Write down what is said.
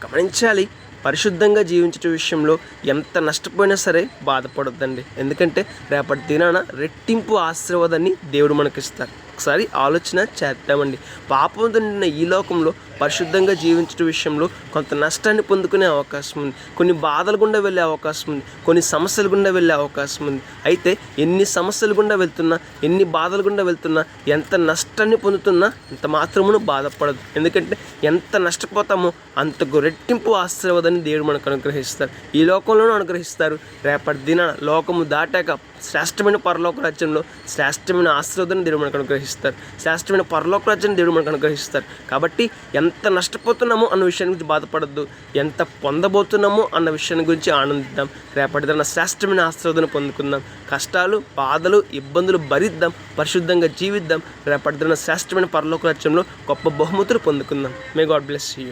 గమనించాలి. పరిశుద్ధంగా జీవించే విషయంలో ఎంత నష్టపోయినా సరే బాధపడొద్దండి. ఎందుకంటే రేపటి దినాన రెట్టింపు ఆశీర్వాదాన్ని దేవుడు మనకిస్తారు. ఒకసారి ఆలోచన చేద్దామండి. పాపంతో నిండిన ఈ లోకంలో పరిశుద్ధంగా జీవించే విషయంలో కొంత నష్టాన్ని పొందుకునే అవకాశం ఉంది. కొన్ని బాధల గుండా వెళ్ళే అవకాశం ఉంది. కొన్ని సమస్యల గుండా వెళ్ళే అవకాశం ఉంది. అయితే ఎన్ని సమస్యల గుండా వెళ్తున్నా, ఎన్ని బాధల గుండా వెళ్తున్నా, ఎంత నష్టాన్ని పొందుతున్నా ఇంత మాత్రమును బాధపడదు. ఎందుకంటే ఎంత నష్టపోతామో అంతకు రెట్టింపు ఆశీర్వాదాన్ని దేవుడు మనకు అనుగ్రహిస్తారు. ఈ లోకంలోనూ అనుగ్రహిస్తారు. రేపటి దినాన లోకము దాటాక శ్రేష్టమైన పరలోక రాజ్యంలో శ్రేష్టమైన ఆశీర్వాదాన్ని దేవుడు మనకు అనుగ్రహిస్తారు. శ్రేష్టమైన పరలోక రాజ్యాన్ని దేవుడు మనకు అనుగ్రహిస్తారు. కాబట్టి ఎంత నష్టపోతున్నామో అన్న విషయాన్ని గురించి బాధపడద్దు. ఎంత పొందబోతున్నామో అన్న విషయాన్ని గురించి ఆనందిద్దాం. రేపటి దిన శ్రేష్టమైన ఆశీర్వాదాన్ని పొందుకుందాం. కష్టాలు, బాధలు, ఇబ్బందులు భరిద్దాం. పరిశుద్ధంగా జీవిద్దాం. రేపటి దిన శ్రేష్టమైన పరలోక రాజ్యంలో గొప్ప బహుమతులు పొందుకుందాం. May God bless you.